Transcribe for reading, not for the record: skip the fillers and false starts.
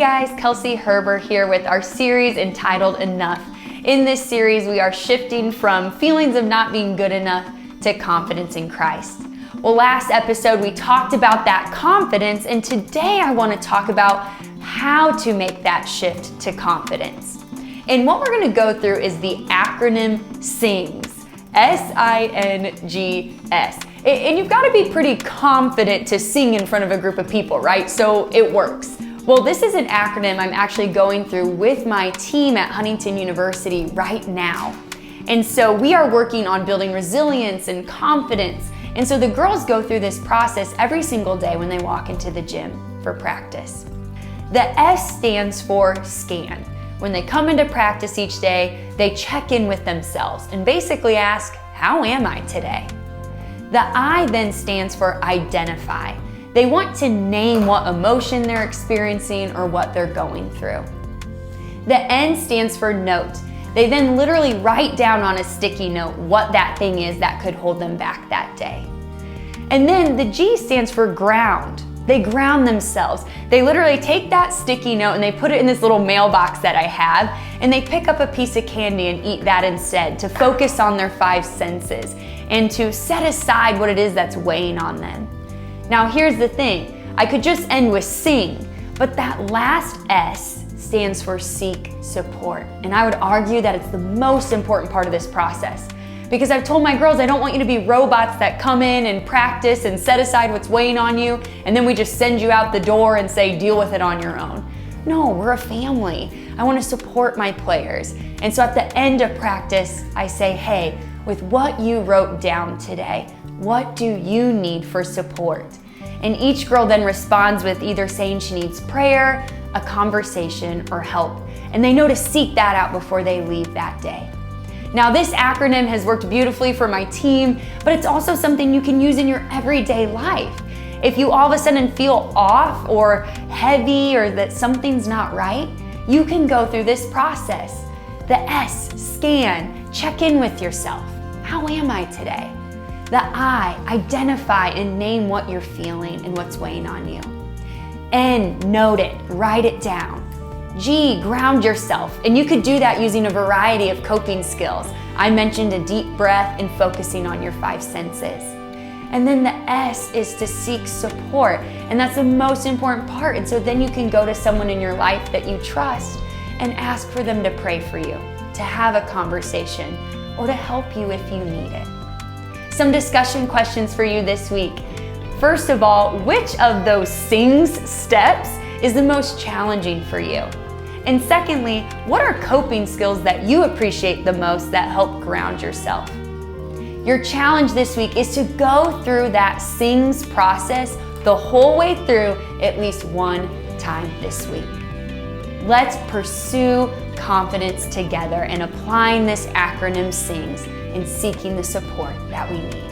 guys, Kelsey Herber here with our series entitled Enough. In this series, we are shifting from feelings of not being good enough to confidence in Christ. Well, last episode we talked about that confidence, and today I want to talk about how to make that shift to confidence. And what we're going to go through is the acronym S.I.N.G.S. S-I-N-G-S. And you've got to be pretty confident to sing in front of a group of people, right? So it works. Well, this is an acronym I'm actually going through with my team at Huntington University right now. And so we are working on building resilience and confidence. And so the girls go through this process every single day when they walk into the gym for practice. The S stands for SCAN. When they come into practice each day, they check in with themselves and basically ask, how am I today? The I then stands for identify. They want to name what emotion they're experiencing or what they're going through. The N stands for note. They then literally write down on a sticky note what that thing is that could hold them back that day. And then the G stands for ground. They ground themselves. They literally take that sticky note and they put it in this little mailbox that I have, and they pick up a piece of candy and eat that instead to focus on their 5 senses and to set aside what it is that's weighing on them. Now here's the thing, I could just end with sing, but that last S stands for seek support. And I would argue that it's the most important part of this process. Because I've told my girls, I don't want you to be robots that come in and practice and set aside what's weighing on you, and then we just send you out the door and say, deal with it on your own. No, we're a family. I want to support my players. And so at the end of practice, I say, hey, with what you wrote down today, what do you need for support? And each girl then responds with either saying she needs prayer, a conversation, or help. And they know to seek that out before they leave that day. Now, this acronym has worked beautifully for my team, but it's also something you can use in your everyday life. If you all of a sudden feel off or heavy or that something's not right, you can go through this process. The S, scan, check in with yourself. How am I today? The I, identify and name what you're feeling and what's weighing on you. N, note it, write it down. G, ground yourself, and you could do that using a variety of coping skills. I mentioned a deep breath and focusing on your 5 senses. And then the S is to seek support, and that's the most important part. And so then you can go to someone in your life that you trust and ask for them to pray for you, to have a conversation, or to help you if you need it. Some discussion questions for you this week. First of all, which of those S.I.N.G.S steps is the most challenging for you? And secondly, what are coping skills that you appreciate the most that help ground yourself? Your challenge this week is to go through that S.I.N.G.S process the whole way through at least one time this week. Let's pursue confidence together and applying this acronym S.I.N.G.S and seeking the support that we need.